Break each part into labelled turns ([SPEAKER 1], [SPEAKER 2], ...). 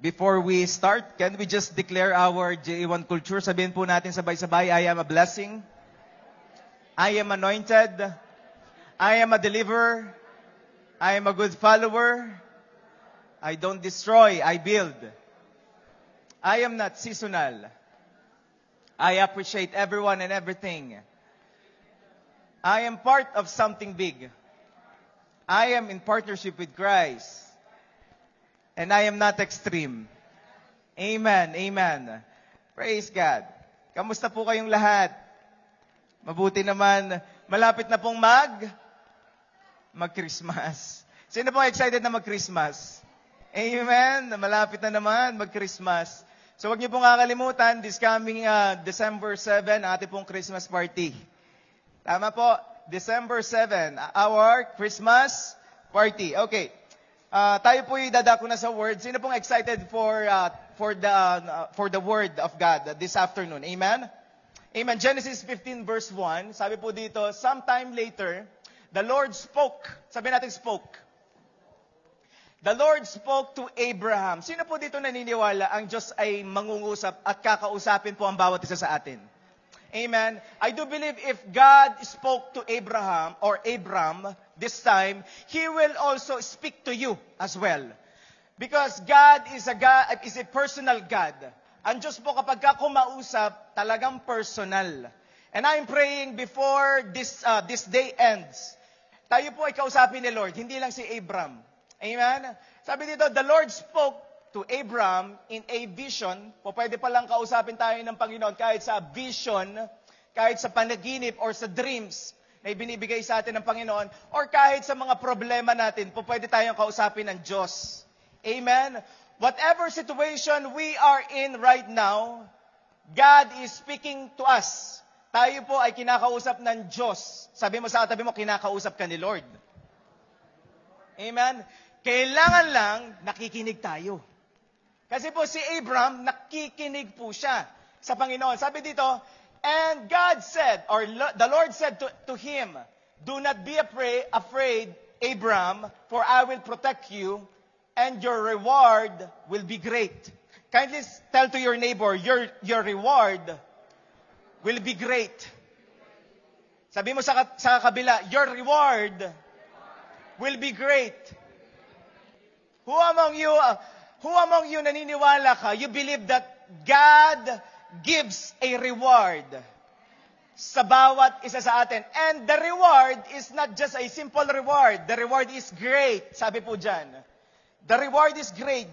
[SPEAKER 1] Before we start, can we just declare our J1 culture? Sabihin po natin sabay-sabay, I am a blessing. I am anointed. I am a deliverer. I am a good follower. I don't destroy, I build. I am not seasonal. I appreciate everyone and everything. I am part of something big. I am in partnership with Christ. And I am not extreme. Amen, amen. Praise God. Kamusta po kayong lahat? Mabuti naman. Malapit na pong mag-Christmas. Sino po excited na mag-Christmas? Amen. Malapit na naman mag-Christmas. So wag niyo pong kakalimutan, this coming December 7, ating pong Christmas party. Tama po, December 7, our Christmas party. Okay. Tayo po dadako na sa word. Sino pong excited for the word of God this afternoon? Amen? Amen. Genesis 15 verse 1. Sabi po dito, sometime later, the Lord spoke. Sabi natin spoke. The Lord spoke to Abraham. Sino po dito naniniwala ang Diyos ay mangungusap at kakausapin po ang bawat isa sa atin? Amen. I do believe if God spoke to Abraham or Abram this time, He will also speak to you as well. Because God is a personal God. Ang Diyos po kapag kumausap, talagang personal. And I'm praying before this day ends, tayo po ay kausapin ni Lord, hindi lang si Abram. Amen. Sabi dito, the Lord spoke to Abram in a vision. Po pwede palang kausapin tayo ng Panginoon kahit sa vision, kahit sa panaginip or sa dreams na ibinibigay sa atin ng Panginoon, or kahit sa mga problema natin, po pwede tayong kausapin ng Diyos. Amen? Whatever situation we are in right now, God is speaking to us. Tayo po ay kinakausap ng Diyos. Sabi mo sa katabi mo, kinakausap ka ni Lord. Amen? Kailangan lang nakikinig tayo. Kasi po si Abram, nakikinig po siya sa Panginoon. Sabi dito, and God said, or the Lord said to him, do not be afraid, Abram, for I will protect you, and your reward will be great. Kindly tell to your neighbor, your reward will be great. Sabi mo sa kabila, your reward will be great. Who among you naniniwala ka, you believe that God gives a reward sa bawat isa sa atin. And the reward is not just a simple reward. The reward is great. Sabi po dyan. The reward is great.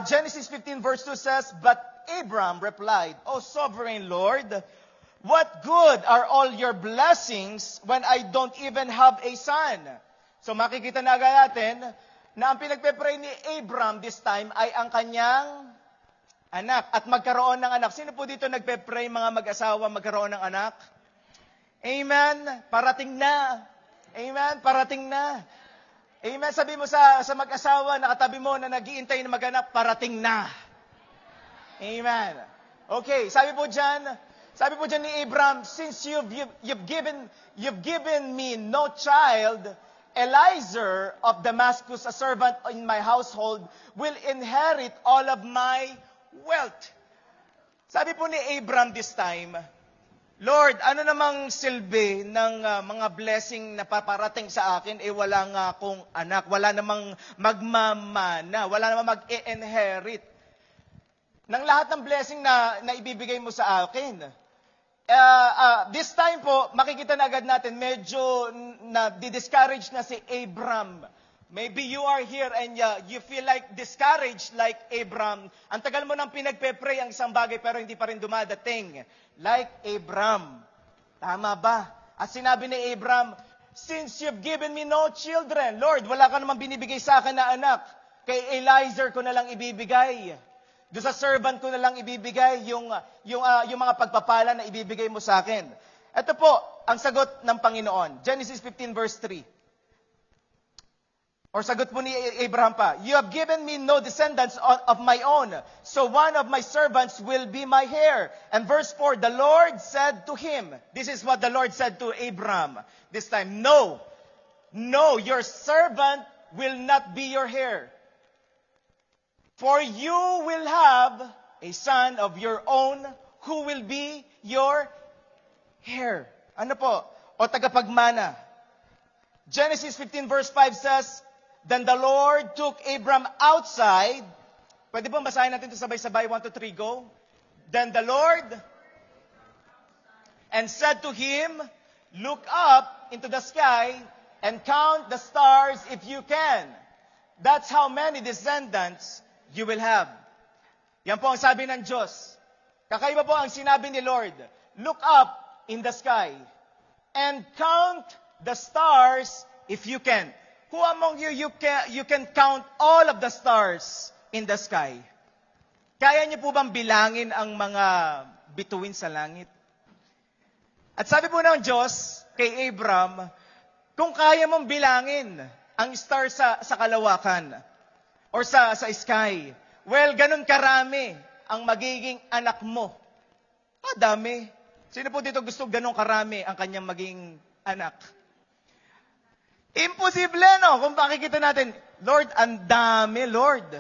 [SPEAKER 1] Genesis 15 verse 2 says, but Abram replied, O sovereign Lord, what good are all your blessings when I don't even have a son? So makikita na agad natin na ang pinagpe-pray ni Abram this time ay ang kanyang anak at magkaroon ng anak. Sino po dito nagpe-pray mga mag-asawa magkaroon ng anak? Amen. Parating na. Amen. Parating na. Amen. Sabi mo sa mag-asawa na katabi mo na nag-iintay na mag-anak, parating na. Amen. Okay, sabi po dyan ni Abram, since you've given me no child, Eliezer of Damascus, a servant in my household, will inherit all of my wealth. Sabi po ni Abram this time, Lord, ano namang silbi ng mga blessing na paparating sa akin, wala nga akong anak, wala namang magmamana, wala namang mag-inherit ng lahat ng blessing na ibibigay mo sa akin. This time po, makikita na agad natin, medyo discouraged na si Abram. Maybe you are here and you feel like discouraged like Abram. Ang tagal mo nang pinagpe-pray ang isang bagay pero hindi pa rin dumadating. Like Abram. Tama ba? At sinabi ni Abram, since you've given me no children, Lord, wala ka namang binibigay sa akin na anak. Kay Eliezer ko na lang ibibigay. Doon sa servant ko na lang ibibigay yung mga pagpapala na ibibigay mo sa akin. Ito po, ang sagot ng Panginoon. Genesis 15 verse 3. Or sagot po ni Abraham pa, you have given me no descendants of my own, so one of my servants will be my heir. And verse 4, the Lord said to him, this is what the Lord said to Abraham this time, no, your servant will not be your heir. For you will have a son of your own who will be your heir. Ano po? O tagapagmana. Genesis 15 verse 5 says, Then the Lord took Abram outside. Pwede po basahin natin ito sabay-sabay. 1, 2, 3, go. Then the Lord and said to him, Look up into the sky and count the stars if you can. That's how many descendants you will have. Yan po ang sabi ng Diyos. Kakaiba po ang sinabi ni Lord. Look up in the sky and count the stars if you can. Who among you can count all of the stars in the sky? Kaya niyo po bang bilangin ang mga bituin sa langit? At sabi po ng Diyos kay Abram, kung kaya mong bilangin ang star sa kalawakan or sa sky, well, ganun karami ang magiging anak mo. Dami. Sino po dito gusto ganun karami ang kanyang maging anak? Imposible, no? Kung makikita natin, Lord, ang dami, Lord.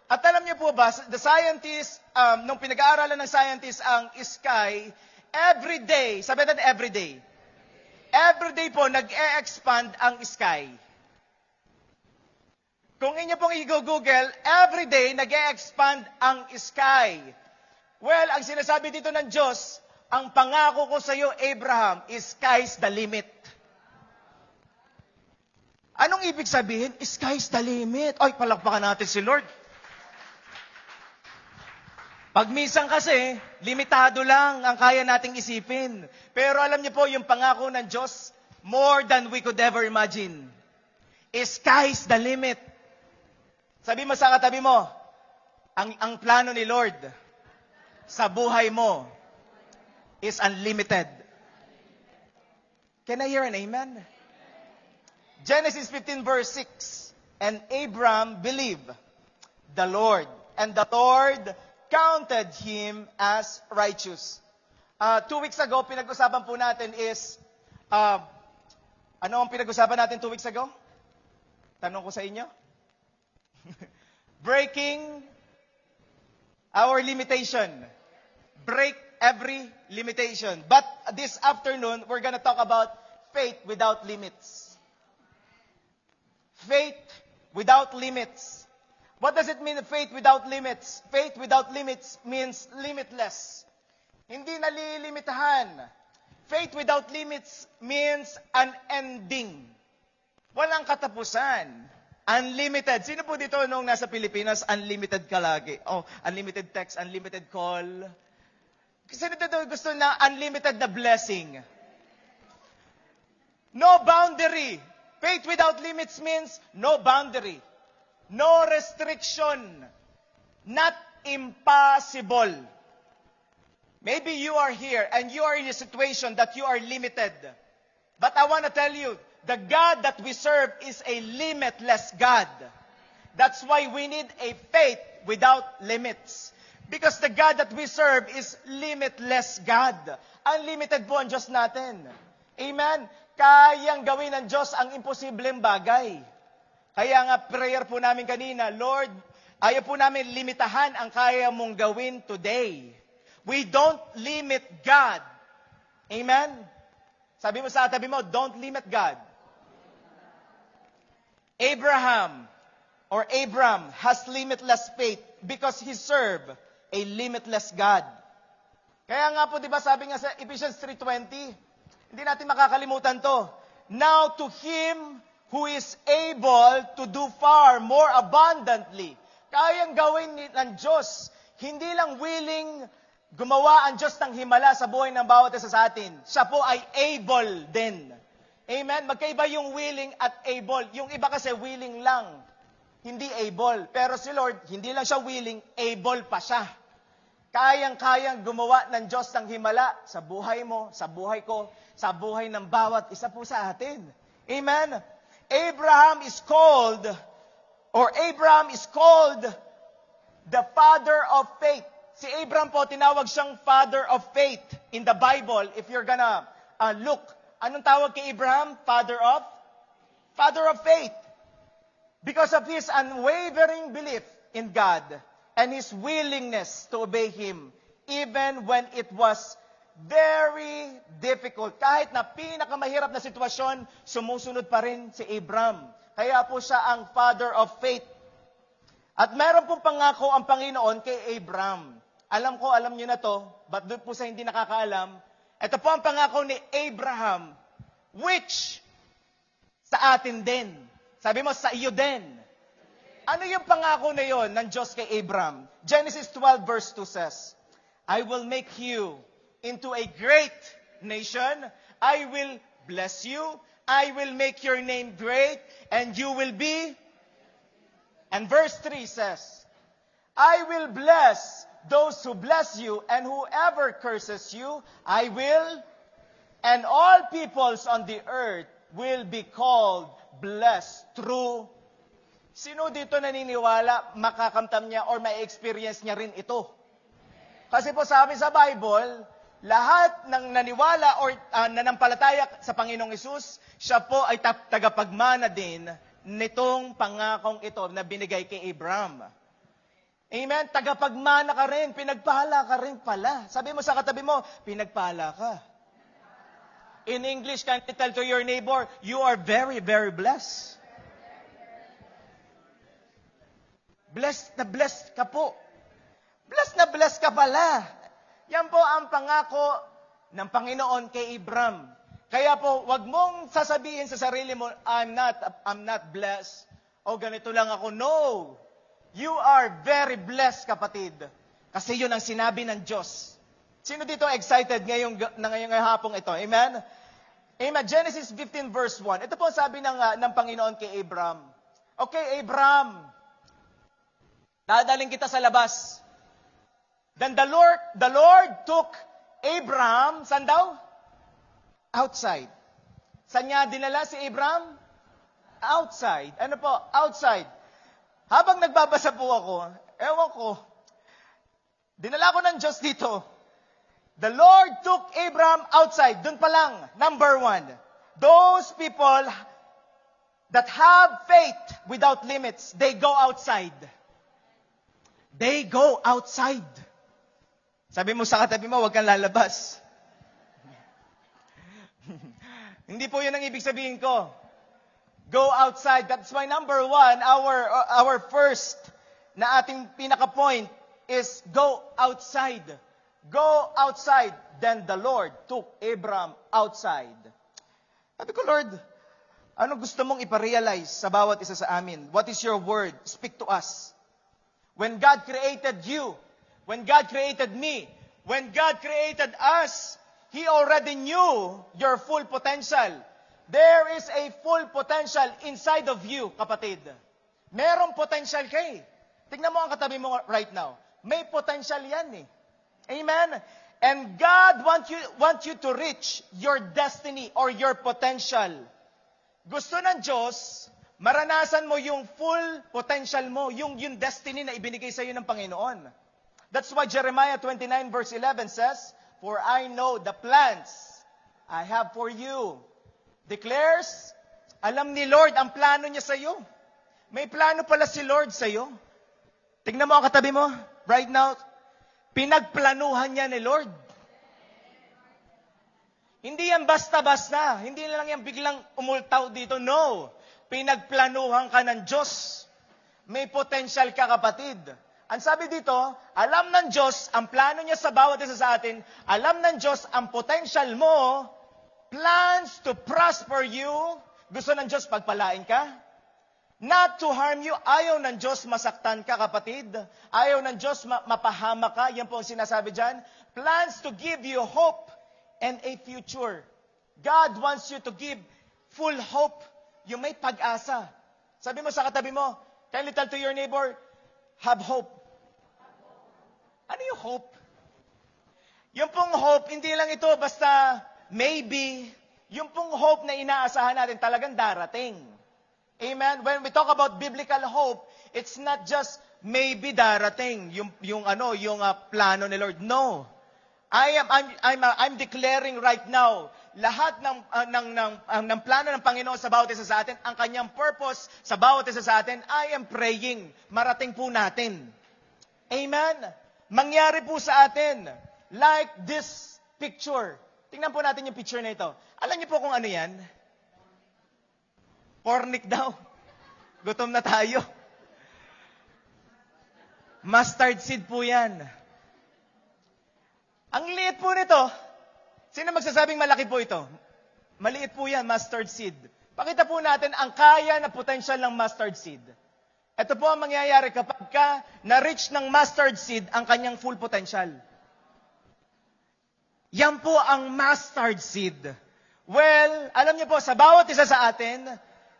[SPEAKER 1] At alam niyo po ba, the scientists, nung pinag-aaralan ng scientists ang sky, every day, sabi natin every day po, nag-e-expand ang sky. Kung inyo pong i-google, every day, nag-e-expand ang sky. Well, ang sinasabi dito ng Diyos, ang pangako ko sa iyo, Abraham, is sky's the limit. Anong ibig sabihin? Sky's the limit. Ay, palakpakan natin si Lord. Pag minsan kasi, limitado lang ang kaya nating isipin. Pero alam niyo po, yung pangako ng Diyos, more than we could ever imagine. Sky's the limit. Sabi mo sa katabi mo, ang plano ni Lord sa buhay mo is unlimited. Can I hear an amen? Genesis 15 verse 6, And Abram believed the Lord, and the Lord counted him as righteous. 2 weeks ago, pinag-usapan po natin is, ano ang pinag-usapan natin 2 weeks ago? Tanong ko sa inyo. Breaking our limitation. Break every limitation. But this afternoon, we're gonna talk about faith without limits. Faith without limits. What does it mean, faith without limits? Faith without limits means limitless. Hindi nalilimitahan. Faith without limits means unending. Walang katapusan. Unlimited. Sino po dito nung nasa Pilipinas, unlimited ka lagi? Oh, unlimited text, unlimited call. Sino dito gusto na unlimited na blessing? No boundary. Faith without limits means no boundary. No restriction. Not impossible. Maybe you are here and you are in a situation that you are limited. But I want to tell you, the God that we serve is a limitless God. That's why we need a faith without limits. Because the God that we serve is limitless God. Unlimited po ang Diyos natin. Amen? Kayang gawin ng Diyos ang imposibleng bagay. Kaya nga prayer po namin kanina, Lord, ayaw po namin limitahan ang kaya mong gawin today. We don't limit God. Amen? Sabi mo sa tabi mo, don't limit God. Abram has limitless faith because he served a limitless God. Kaya nga po, di ba, sabi nga sa Ephesians 3:20, hindi natin makakalimutan to. Now to him who is able to do far more abundantly. Kayang gawin ng Diyos. Hindi lang willing gumawa ang Diyos ng himala sa buhay ng bawat isa sa atin. Siya po ay able din. Amen? Magkaiba yung willing at able. Yung iba kasi willing lang, hindi able. Pero si Lord, hindi lang siya willing, able pa siya. Kayang-kayang gumawa ng Diyos ng himala sa buhay mo, sa buhay ko, sa buhay ng bawat isa po sa atin. Amen? Abraham is called the father of faith. Si Abraham po, tinawag siyang father of faith in the Bible. If you're gonna look, anong tawag kay Abraham? Father of faith. Because of his unwavering belief in God and his willingness to obey Him even when it was very difficult. Kahit na pinakamahirap na sitwasyon, sumusunod pa rin si Abram. Kaya po siya ang father of faith. At meron pong pangako ang Panginoon kay Abram. Alam ko, alam niyo na to, but doon po sa hindi nakakaalam, ito po ang pangako ni Abraham, which sa atin din. Sabi mo, sa iyo din. Ano yung pangako na yon ng Diyos kay Abram? Genesis 12 verse 2 says, I will make you into a great nation. I will bless you. I will make your name great, and you will be. And verse 3 says, I will bless those who bless you, and whoever curses you, I will, and all peoples on the earth will be called blessed through. Sino dito naniniwala, makakamtam niya or may experience niya rin ito? Kasi po sabi sa Bible, lahat ng naniwala or nanampalataya sa Panginoong Hesus, siya po ay tagapagmana din nitong pangakong ito na binigay kay Abram. Amen? Tagapagmana ka rin, pinagpala ka rin pala. Sabi mo sa katabi mo, pinagpala ka. In English, can you tell to your neighbor, you are very, very blessed. Blessed ka po. Blessed na blessed ka pala. Yan po ang pangako ng Panginoon kay Abram. Kaya po, wag mong sasabihin sa sarili mo, I'm not blessed. O ganito lang ako. No. You are very blessed, kapatid. Kasi yun ang sinabi ng Diyos. Sino dito excited ngayong hapong ito? Amen? Amen. Genesis 15 verse 1. Ito po sabi ng Panginoon kay Abram. Okay, Abram. Dadaling kita sa labas. Then the Lord took Abram, saan daw? Outside. Saan niya dinala si Abram? Outside. Ano po? Outside. Habang nagbabasa po ako, ewan ko, dinala ko ng Diyos dito. The Lord took Abram outside. Doon pa lang, number 1. Those people that have faith without limits, they go outside. They go outside. Sabi mo sa katabi mo, huwag kang lalabas. Hindi po yun ang ibig sabihin ko. Go outside. That's why number 1, our first na ating pinaka-point is go outside. Go outside. Then the Lord took Abram outside. Sabi ko, Lord, ano gusto mong iparealize sa bawat isa sa amin? What is your word? Speak to us. When God created you, when God created me, when God created us, He already knew your full potential. There is a full potential inside of you, kapatid. Merong potential ka eh. Tingnan mo ang katabi mo right now. May potential yan eh. Amen? And God wants you to reach your destiny or your potential. Gusto ng Diyos, maranasan mo yung full potential mo, yung destiny na ibinigay sa iyo ng Panginoon. That's why Jeremiah 29 verse 11 says, For I know the plans I have for you. Declares, alam ni Lord ang plano niya sa iyo. May plano pala si Lord sa iyo. Tingnan mo ang katabi mo, right now, pinagplanuhan niya ni Lord. Hindi yan basta-basta. Hindi lang yan biglang umultaw dito. No. Pinagplanuhan ka ng Diyos. May potential ka, kapatid. Ang sabi dito, alam ng Diyos ang plano niya sa bawat isa sa atin. Alam ng Diyos ang potential mo. Plans to prosper you. Gusto ng Diyos pagpalain ka. Not to harm you. Ayaw ng Diyos masaktan ka, kapatid. Ayaw ng Diyos mapahama ka. Yan po ang sinasabi dyan. Plans to give you hope and a future. God wants you to give full hope. Yung may pag-asa. Sabi mo sa katabi mo, can you tell to your neighbor, have hope. Ano yung hope? Yung pong hope, hindi lang ito basta maybe. Yung pong hope na inaasahan natin talagang darating. Amen? When we talk about biblical hope, it's not just maybe darating yung plano ni Lord. No. I'm declaring right now, lahat ng plano ng Panginoon sa bawat isa sa atin, ang kanyang purpose sa bawat isa sa atin, I am praying, marating po natin. Amen? Mangyari po sa atin, like this picture. Tingnan po natin yung picture na ito. Alam niyo po kung ano yan? Pornik daw. Gutom na tayo. Mustard seed po yan. Ang liit po nito. Sino magsasabing malaki po ito? Maliit po yan, mustard seed. Pakita po natin ang kaya na potential ng mustard seed. Ito po ang mangyayari kapag na-reach ng mustard seed ang kanyang full potential. Yan po ang mustard seed. Well, alam niyo po, sa bawat isa sa atin,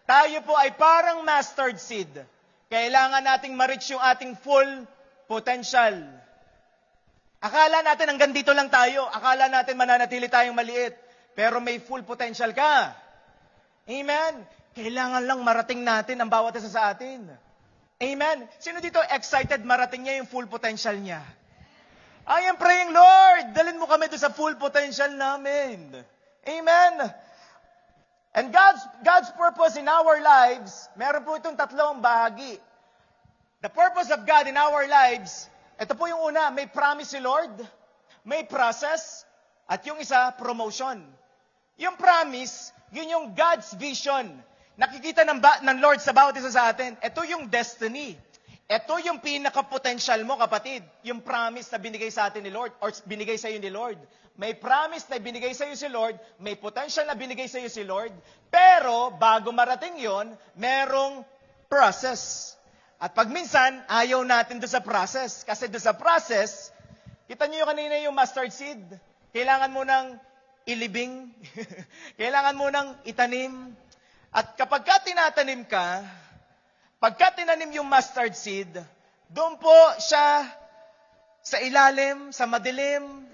[SPEAKER 1] tayo po ay parang mustard seed. Kailangan nating ma-reach yung ating full potential. Akala natin hanggang dito lang tayo. Akala natin mananatili tayong maliit. Pero may full potential ka. Amen? Kailangan lang marating natin ang bawat isa sa atin. Amen? Sino dito excited marating niya yung full potential niya? I am praying, Lord, dalhin mo kami doon sa full potential namin. Amen? And God's purpose in our lives, meron po itong tatlong bahagi. The purpose of God in our lives, ito po yung una, may promise si Lord, may process, at yung isa, promotion. Yung promise, yun yung God's vision. Nakikita ng Lord sa bawat isa sa atin. Ito yung destiny. Ito yung pinaka-potential mo, kapatid. Yung promise na binigay sa atin ni Lord, or binigay sa iyo ni Lord. May promise na binigay sa iyo si Lord, may potential na binigay sa iyo si Lord, pero bago marating yon, merong process. At pag minsan, ayaw natin doon sa process. Kasi doon sa process, kita niyo kanina yung mustard seed. Kailangan mo nang ilibing. Kailangan mo nang itanim. At kapag tinatanim ka, pagka tinanim yung mustard seed, doon po siya sa ilalim, sa madilim.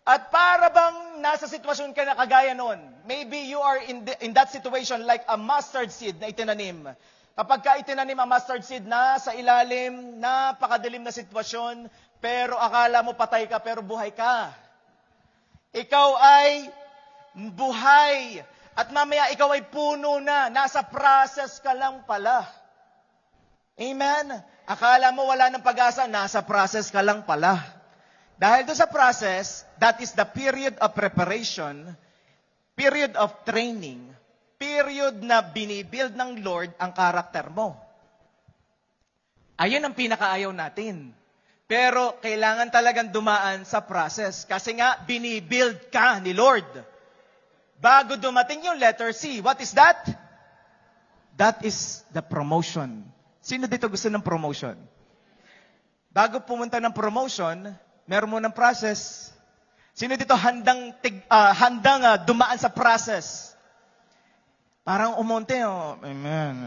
[SPEAKER 1] At para bang nasa sitwasyon ka na kagaya noon. Maybe you are in that situation like a mustard seed na itinanim. Kapag ka itinanim ang mustard seed na sa ilalim, napakadilim na sitwasyon, pero akala mo patay ka, pero buhay ka. Ikaw ay buhay. At mamaya ikaw ay puno na. Nasa process ka lang pala. Amen? Akala mo wala ng pag-asa, nasa process ka lang pala. Dahil doon sa process, that is the period of preparation, period of training, period na binibuild ng Lord ang karakter mo. Ayun ang pinakaayaw natin. Pero kailangan talagang dumaan sa process. Kasi nga, binibuild ka ni Lord. Bago dumating yung letter C. What is that? That is the promotion. Sino dito gusto ng promotion? Bago pumunta ng promotion, meron mo ng process. Sino dito handang dumaan sa process? Parang umonte, oh. Amen.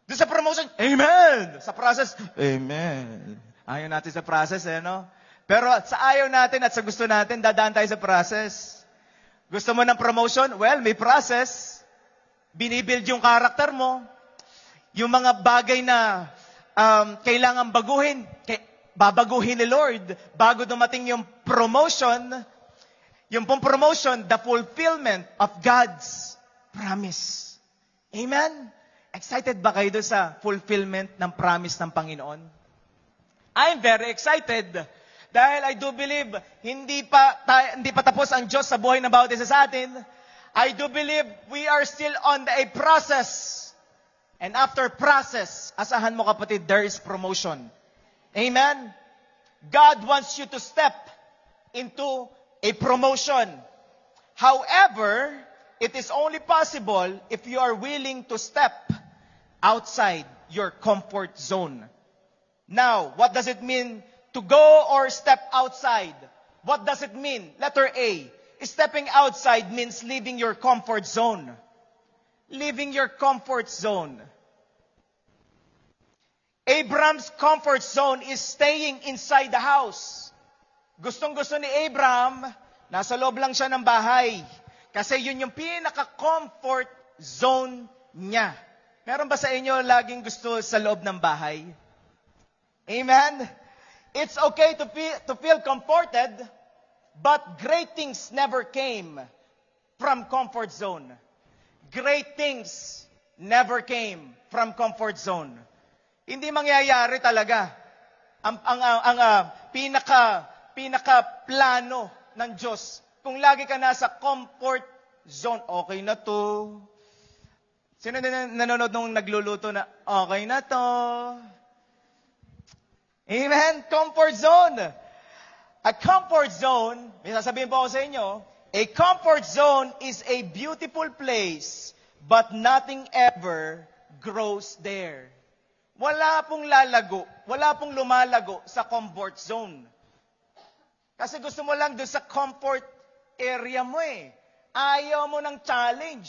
[SPEAKER 1] Doon sa promotion, amen. Sa process, amen. Ayaw natin sa process, no? Pero sa ayaw natin at sa gusto natin, dadaan tayo sa process. Gusto mo ng promotion? Well, may process. Binibuild yung karakter mo. Yung mga bagay na kailangan baguhin, babaguhin ni Lord bago dumating yung promotion. Yung pong promotion, the fulfillment of God's promise. Amen? Excited ba kayo doon sa fulfillment ng promise ng Panginoon? I'm very excited dahil I do believe hindi pa tapos ang Diyos sa buhay ng bawat isa sa atin. I do believe we are still on a process. And after process, asahan mo kapatid, there is promotion. Amen? God wants you to step into a promotion. However, it is only possible if you are willing to step outside your comfort zone. Now, what does it mean to go or step outside? What does it mean? Letter A. Stepping outside means leaving your comfort zone. Leaving your comfort zone. Abraham's comfort zone is staying inside the house. Gustong-gusto ni Abraham, nasa loob lang siya ng bahay. Kasi yun yung pinaka-comfort zone niya. Meron ba sa inyo laging gusto sa loob ng bahay? Amen? It's okay to feel comforted, But great things never came from comfort zone. Great things never came from comfort zone. Hindi mangyayari talaga ang pinaka plano ng Diyos. Kung lagi ka nasa comfort zone, okay na to. Sino nanonood nung nagluluto na, okay na to. Amen? Comfort zone. A comfort zone, may sasabihin po ako sa inyo, a comfort zone is a beautiful place, but nothing ever grows there. Wala pong lalago, wala pong lumalago sa comfort zone. Kasi gusto mo lang doon sa comfort area mo eh. Ayaw mo ng challenge.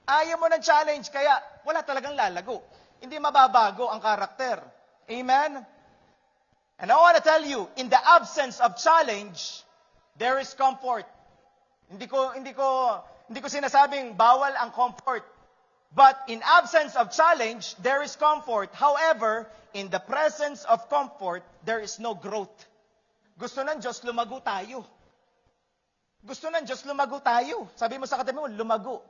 [SPEAKER 1] Ayaw mo ng challenge, kaya wala talagang lalago. Hindi mababago ang karakter. Amen? And I want to tell you, in the absence of challenge, there is comfort. Hindi ko sinasabing bawal ang comfort. But in absence of challenge, there is comfort. However, in the presence of comfort, there is no growth. Gusto ng Diyos, lumago tayo. Gusto ng Diyos, lumago tayo. Sabi mo sa katabi mo, lumago.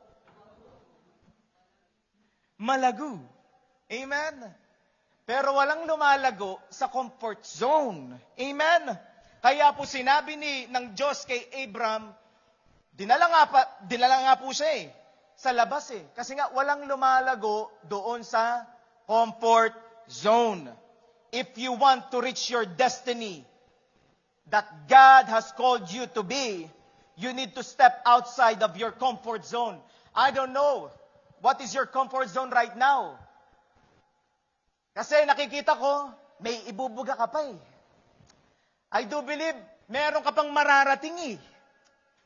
[SPEAKER 1] Malago. Amen? Pero walang lumalago sa comfort zone. Amen? Kaya po sinabi ng Diyos kay Abram, dinala nga po siya sa labas Kasi nga walang lumalago doon sa comfort zone. If you want to reach your destiny that God has called you to be, you need to step outside of your comfort zone. I don't know, what is your comfort zone right now? Kasi nakikita ko, may ibubuga ka pa I do believe, meron ka pang mararating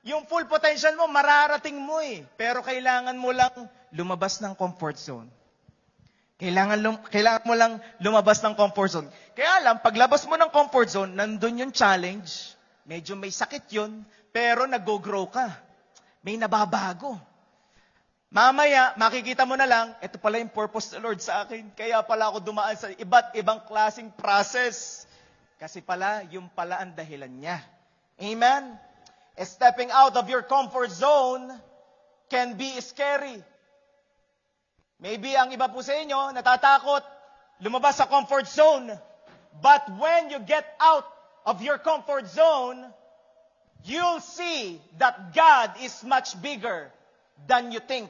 [SPEAKER 1] Yung full potential mo, mararating mo Pero kailangan mo lang lumabas ng comfort zone. Kailangan mo lang lumabas ng comfort zone. Kaya lang, paglabas mo ng comfort zone, nandun yung challenge. Medyo may sakit yun, pero nag-grow ka. May nababago. Mamaya, makikita mo na lang, ito pala yung purpose ng Lord sa akin. Kaya pala ako dumaan sa iba't ibang klaseng process. Kasi pala, yung pala ang dahilan niya. Amen? Stepping out of your comfort zone can be scary. Maybe ang iba po sa inyo, natatakot, lumabas sa comfort zone. But when you get out of your comfort zone, you'll see that God is much bigger than you think.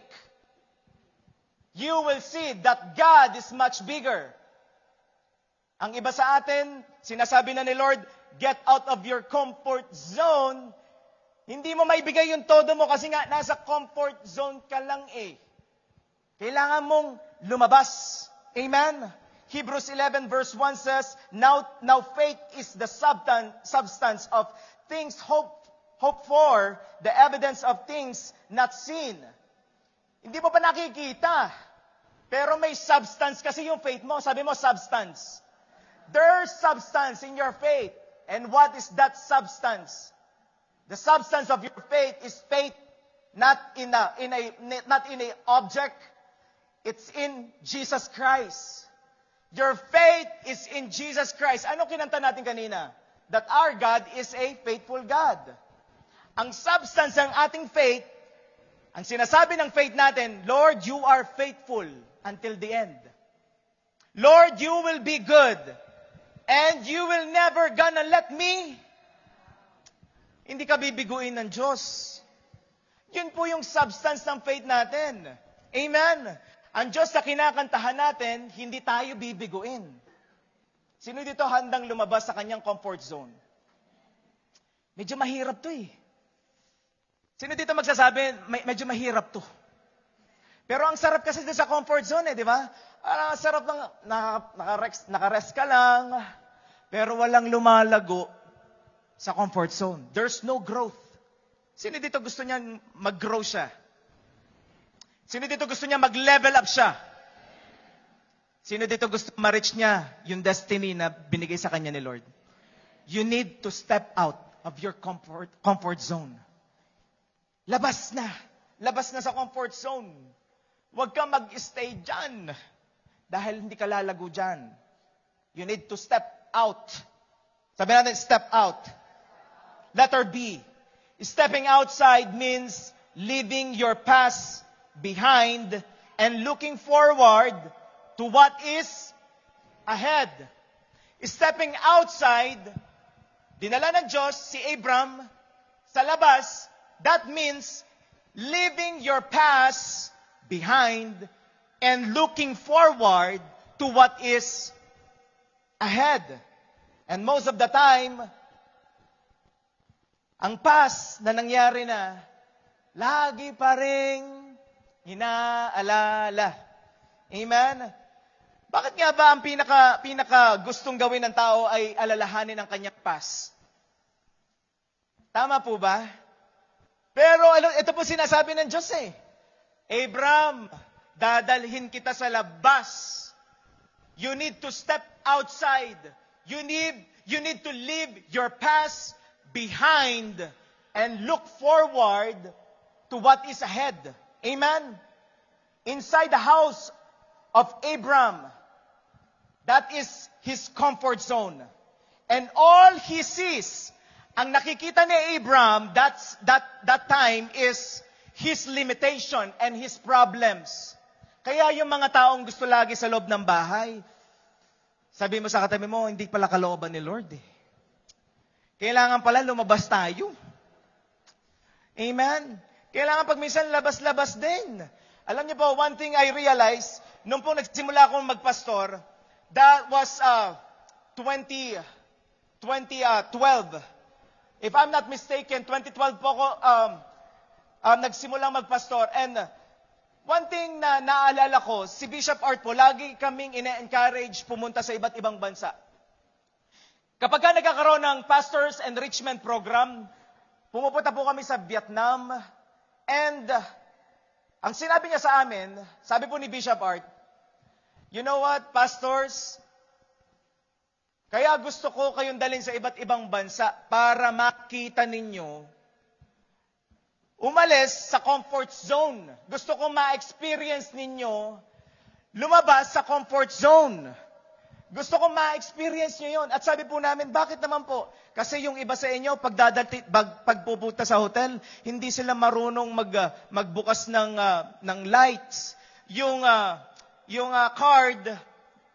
[SPEAKER 1] You will see that God is much bigger. Ang iba sa atin, sinasabi na ni Lord, get out of your comfort zone. Hindi mo maibigay yung todo mo kasi nga nasa comfort zone ka lang Kailangan mong lumabas. Amen? Hebrews 11 verse 1 says, Now faith is the substance of things hoped for, the evidence of things not seen. Hindi mo pa nakikita. Pero may substance kasi yung faith mo. Sabi mo, substance. There's substance in your faith. And what is that substance? The substance of your faith is faith not in a object. It's in Jesus Christ. Your faith is in Jesus Christ. Ano kinanta natin kanina? That our God is a faithful God. Ang substance ng ating faith, ang sinasabi ng faith natin, Lord, you are faithful until the end. Lord, you will be good. And you will never gonna let me. Hindi ka bibiguin ng Diyos. Yun po yung substance ng faith natin. Amen? Ang Diyos na kinakantahan natin, hindi tayo bibiguin. Sino dito handang lumabas sa kanyang comfort zone? Medyo mahirap to Sino dito magsasabi, medyo mahirap to? Pero ang sarap kasi sa comfort zone di ba? Ang sarap ng nakarest ka lang, pero walang lumalago sa comfort zone. There's no growth. Sino dito gusto niya mag-grow siya? Sino dito gusto niya mag-level up siya? Sino dito gusto ma-reach niya yung destiny na binigay sa kanya ni Lord? You need to step out of your comfort zone. Labas na. Labas na sa comfort zone. Huwag kang mag-stay dyan. Dahil hindi ka lalago dyan. You need to step out. Sabi natin, step out. Letter B. Stepping outside means leaving your past behind and looking forward to what is ahead. Stepping outside, dinala ng Diyos si Abram sa labas, that means leaving your past behind and looking forward to what is ahead. And most of the time, ang past na nangyari na, lagi pa ring inaalala. Amen? Bakit nga ba ang pinaka gustong gawin ng tao ay alalahanin ang kanyang past? Tama po ba? Pero ito po sinasabi ng Diyos eh. Abram, dadalhin kita sa labas. You need to step outside. You need to leave your past behind and look forward to what is ahead. Amen? Inside the house of Abram, that is his comfort zone. And all he sees, ang nakikita ni Abram that time is his limitation and his problems. Kaya yung mga taong gusto lagi sa loob ng bahay, sabi mo sa katabi mo, hindi pala kalooban ni Lord eh. Kailangan pala lumabas tayo. Amen? Kailangan pag minsan labas-labas din. Alam niyo po, one thing I realized, nung po nagsimula akong magpastor, that was 2012. If I'm not mistaken, 2012 po ako nagsimulang magpastor. And one thing na naalala ko, si Bishop Art po, lagi kaming ine-encourage pumunta sa iba't ibang bansa. Kapag ka nagkakaroon ng Pastors Enrichment Program, pumupunta po kami sa Vietnam. And ang sinabi niya sa amin, sabi po ni Bishop Art, you know what, pastors? Kaya gusto ko kayong dalhin sa iba't ibang bansa para makita ninyo umalis sa comfort zone. Gusto ko ma-experience ninyo lumabas sa comfort zone. Gusto ko ma-experience nyo yun. At sabi po namin, bakit naman po? Kasi yung iba sa inyo, pagpupunta sa hotel, hindi sila marunong magbukas ng lights. Yung card,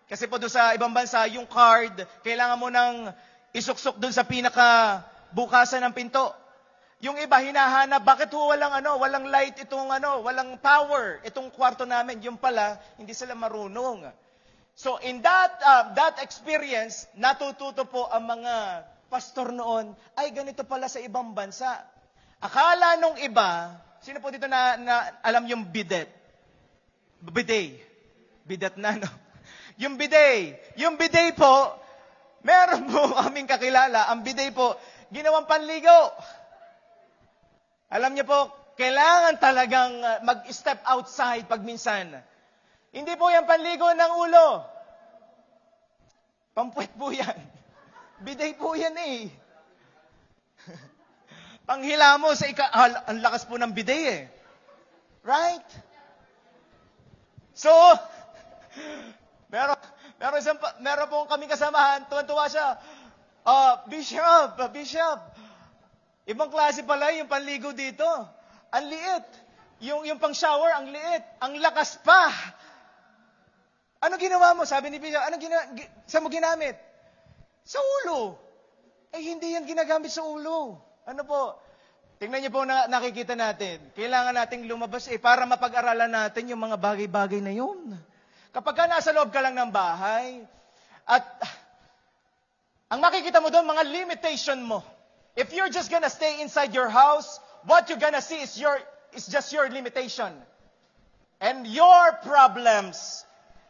[SPEAKER 1] kasi po doon sa ibang bansa, yung card, kailangan mo nang isuksok doon sa pinaka-bukasan ng pinto. Yung iba, hinahanap, bakit walang light walang power, itong kwarto namin. Yung pala, hindi sila marunong. So in that experience, natututo po ang mga pastor noon, ay ganito pala sa ibang bansa. Akala nung iba, sino po dito na alam yung bidet? Bidet na, no? Yung bidet po, meron po kaming kakilala, ang bidet po, ginawang panligo. Alam niyo po, kailangan talagang mag-step outside pag minsan. Hindi po yan panligo ng ulo. Pampuwet po yan. Bidet po yan eh. Panghila mo sa ang lakas po ng bidet eh. Right? So, meron po kami kasamahan, tuwan-tuwa siya. Bishop, ibang klase pala yung panligo dito. Ang liit. Yung pang-shower, ang liit. Ang lakas pa. Ano ginawa mo? Sabi ni Bishop, saan mo ginamit? Sa ulo. Hindi yan ginagamit sa ulo. Ano po? Tingnan niyo po na nakikita natin. Kailangan nating lumabas para mapag-aralan natin yung mga bagay-bagay na yun. Kapag ka nasa loob ka lang ng bahay, at ang makikita mo doon, mga limitation mo. If you're just gonna stay inside your house, what you're gonna see is just your limitation. And your problems.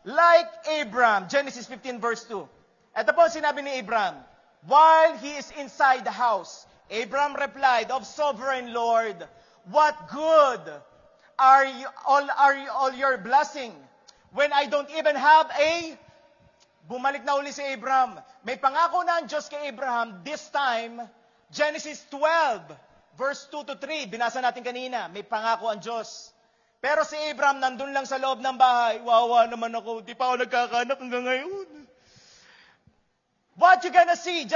[SPEAKER 1] Like Abram, Genesis 15 verse 2. Ito po sinabi ni Abram, while he is inside the house, Abram replied, of sovereign Lord, what good are all your blessing when I don't even have bumalik na uli si Abram. May pangako na ang Diyos kay Abraham, this time, Genesis 12, verse 2 to 3, binasa natin kanina, may pangako ang Diyos. Pero si Abram nandun lang sa loob ng bahay, wawa naman ako, di pa ako nagkakanak hanggang ngayon. What you're gonna see,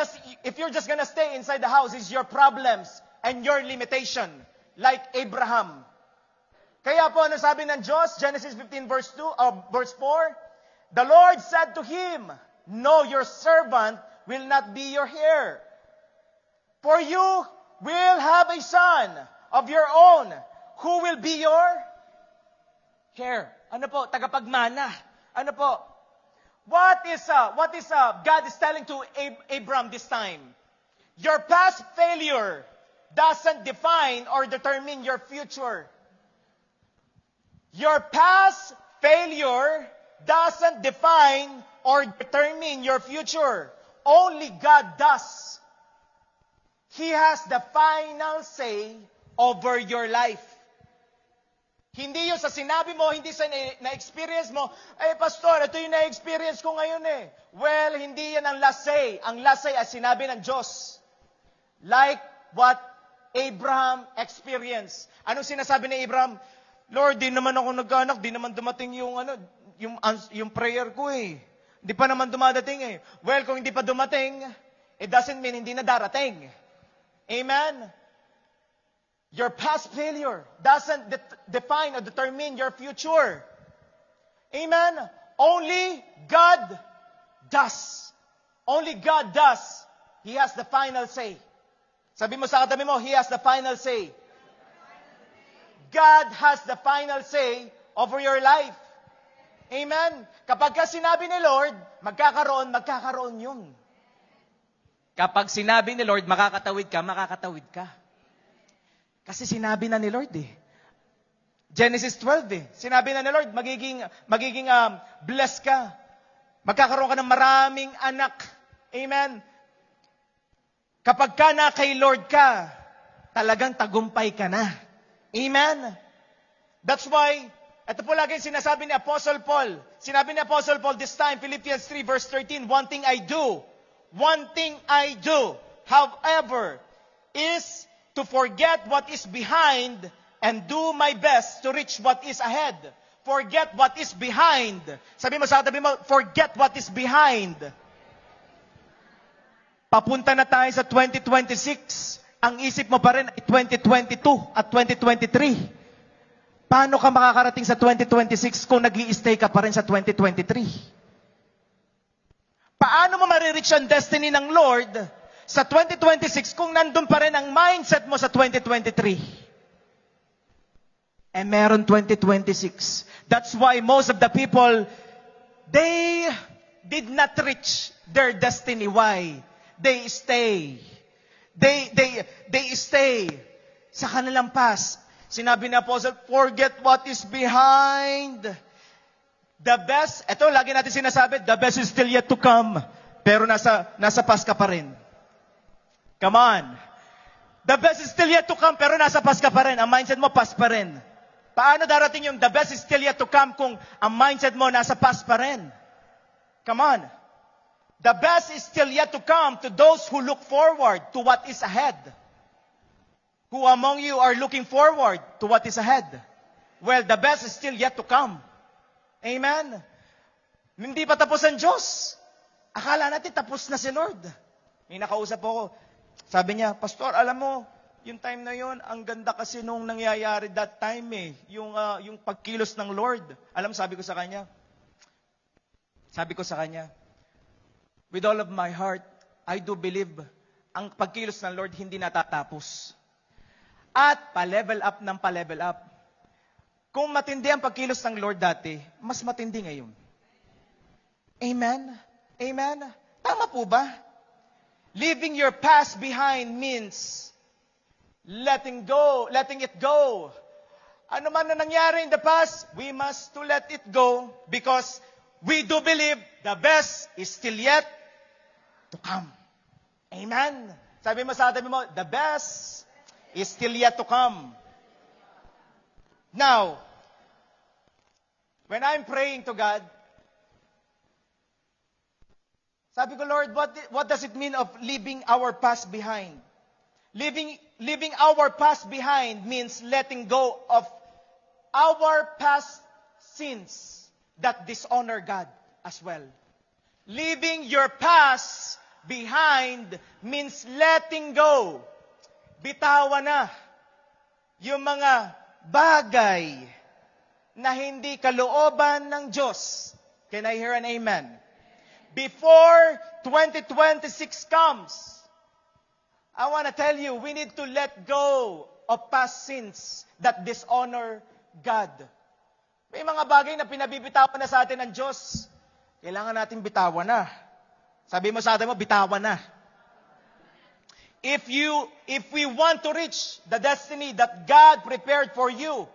[SPEAKER 1] if you're just gonna stay inside the house, is your problems and your limitation, like Abraham. Kaya po, ano sabi ng Diyos? Genesis 15 verse 4, the Lord said to him, no, your servant will not be your heir. For you will have a son of your own, who will be your heir. Ano po? Tagapagmana. Ano po? What is God is telling to Abram this time? Your past failure doesn't define or determine your future. Your past failure doesn't define or determine your future. Only God does. He has the final say over your life. Hindi yun sa sinabi mo, hindi sa na-experience mo, pastor, ito yung na-experience ko ngayon eh. Well, hindi yan ang last say. Ang last say ay sinabi ng Diyos. Like what Abraham experienced. Anong sinasabi ni Abraham? Lord, di naman ako nagkaanak, di naman dumating yung prayer ko eh. Hindi pa naman dumadating eh. Well, kung hindi pa dumating, it doesn't mean hindi na darating. Amen? Your past failure doesn't define or determine your future. Amen? Only God does. Only God does. He has the final say. Sabi mo sa katabi mo, He has the final say. God has the final say over your life. Amen? Kapag ka sinabi ni Lord, magkakaroon yun. Kapag sinabi ni Lord, makakatawid ka. Kasi sinabi na ni Lord eh. Genesis 12 eh. Sinabi na ni Lord, magiging blessed ka. Magkakaroon ka ng maraming anak. Amen? Kapag ka na kay Lord ka, talagang tagumpay ka na. Amen? That's why, ito po lagi sinasabi ni Apostle Paul. Sinabi ni Apostle Paul this time, Philippians 3 verse 13, one thing I do, however, is to forget what is behind and do my best to reach what is ahead. Forget what is behind. Sabi mo sa katabi mo, forget what is behind. Papunta na tayo sa 2026. Ang isip mo pa rin ay 2022 at 2023. Paano ka makakarating sa 2026 kung nag-i-stay ka pa rin sa 2023? Paano mo marireach ang destiny ng Lord sa 2026 kung nandun pa rin ang mindset mo sa 2023? Meron 2026. That's why most of the people, they did not reach their destiny. Why? They stay. They stay sa kanilang past. Sinabi ni Apostle, forget what is behind. The best, ito lagi natin sinasabi, the best is still yet to come. Pero nasa past ka pa rin. Come on. The best is still yet to come, pero nasa past ka pa rin. Ang mindset mo, past pa rin. Paano darating yung the best is still yet to come kung ang mindset mo nasa past pa rin? Come on. The best is still yet to come to those who look forward to what is ahead. Who among you are looking forward to what is ahead? Well, the best is still yet to come. Amen? Hindi pa tapos ang Diyos. Akala natin tapos na si Lord. May nakausap ako. Sabi niya, Pastor, alam mo, yung time na yon, ang ganda kasi nung nangyayari that time eh. Yung pagkilos ng Lord. Alam, sabi ko sa kanya, with all of my heart, I do believe, ang pagkilos ng Lord hindi natatapos. At pa-level up ng pa-level up. Kung matindi ang pagkilos ng Lord dati, mas matindi ngayon. Amen? Amen? Tama po ba? Leaving your past behind means letting it go. Ano man na nangyari in the past, we must to let it go because we do believe the best is still yet to come. Amen? Sabi mo, the best is still yet to come. Now, when I'm praying to God, sabi ko, Lord, what does it mean of leaving our past behind? Leaving our past behind means letting go of our past sins that dishonor God as well. Leaving your past behind means letting go. Bitawan na yung mga bagay na hindi kalooban ng Diyos. Can I hear an amen? Before 2026 comes, I want to tell you, we need to let go of past sins that dishonor God. May mga bagay na pinabibitawan na sa atin ng Diyos. Kailangan natin bitawan na. Sabi mo sa atin mo, bitawan na. If we want to reach the destiny that God prepared for you,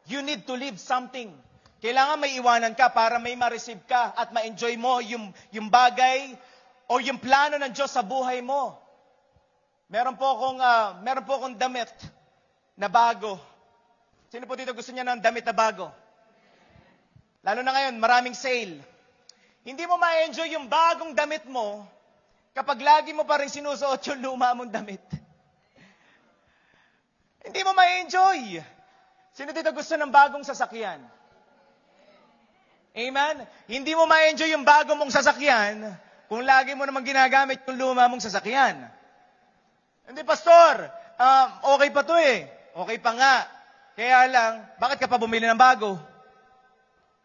[SPEAKER 1] you need to leave something. Kailangan may iwanan ka para may ma-receive ka at ma-enjoy mo yung bagay o yung plano ng Diyos sa buhay mo. Meron po akong damit na bago. Sino po dito gusto niya ng damit na bago? Lalo na ngayon, maraming sale. Hindi mo ma-enjoy yung bagong damit mo kapag lagi mo pa rin sinusuot yung luma mong damit. Hindi mo ma-enjoy. Sino dito gusto ng bagong sasakyan? Amen? Hindi mo ma-enjoy yung bago mong sasakyan kung lagi mo naman ginagamit yung luma mong sasakyan. Hindi, pastor. Okay pa to eh. Okay pa nga. Kaya lang, bakit ka pa bumili ng bago?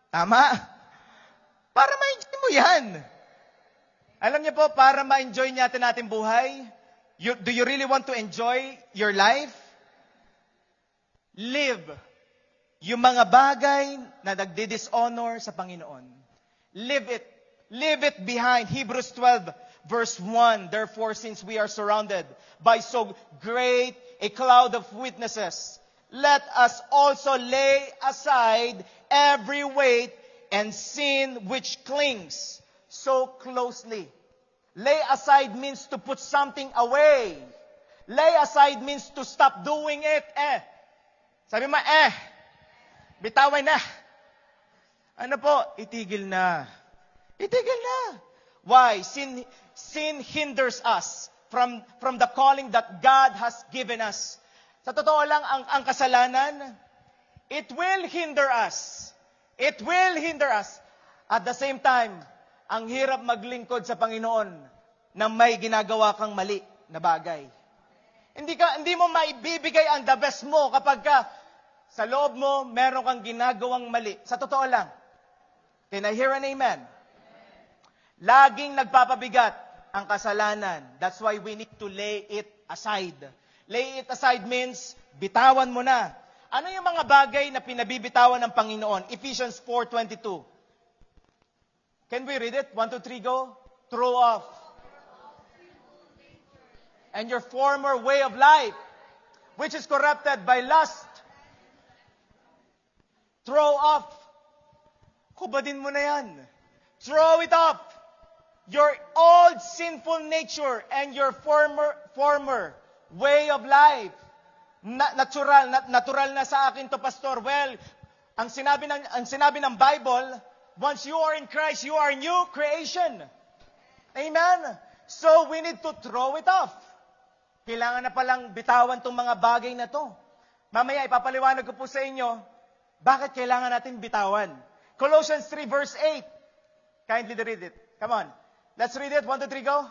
[SPEAKER 1] Tama? Para ma-enjoy mo yan. Alam niyo po, para ma-enjoy natin buhay, do you really want to enjoy your life? Live yung mga bagay na nagdi-dishonor sa Panginoon. Live it. Leave it behind. Hebrews 12, verse 1. Therefore, since we are surrounded by so great a cloud of witnesses, let us also lay aside every weight and sin which clings so closely. Lay aside means to put something away. Lay aside means to stop doing it. Sabi mo, bitawan na. Ano po? Itigil na. Itigil na. Why? Sin hinders us from the calling that God has given us. Sa totoo lang, ang kasalanan, it will hinder us. It will hinder us. At the same time, ang hirap maglingkod sa Panginoon na may ginagawa kang mali na bagay. Hindi mo maibibigay ang the best mo kapag sa loob mo meron kang ginagawang mali. Sa totoo lang. Can I hear an amen? Laging nagpapabigat ang kasalanan. That's why we need to lay it aside. Lay it aside means bitawan mo na. Ano yung mga bagay na pinabibitawan ng Panginoon? Ephesians 4:22. Can we read it? 1, 2, 3, go. Throw off. And your former way of life, which is corrupted by lust. Throw off. Hubadin mo na yan. Throw it off. Your old sinful nature and your former way of life. Natural na sa akin to, pastor. Well, ang sinabi ng Bible, once you are in Christ, you are a new creation. Amen? So, we need to throw it off. Kailangan na palang bitawan tong mga bagay na to. Mamaya, ipapaliwanag ko po sa inyo, bakit kailangan natin bitawan. Colossians 3 verse 8. Kindly read it. Come on. Let's read it. 1, 2, 3, go.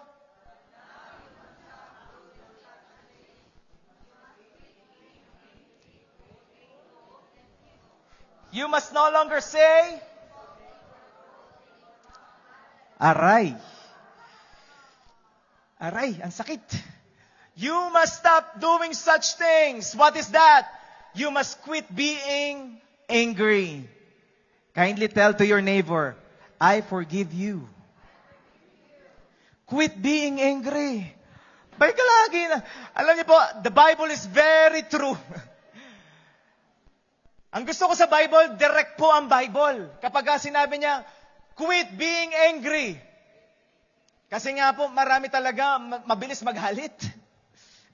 [SPEAKER 1] You must no longer say, aray. Aray, ang sakit. You must stop doing such things. What is that? You must quit being angry. Kindly tell to your neighbor, I forgive you. Quit being angry. Balik ka lagi na. Alam niyo po, the Bible is very true. Ang gusto ko sa Bible, direct po ang Bible. Kapag sinabi niya, quit being angry. Kasi nga po, marami talaga mabilis maghalit.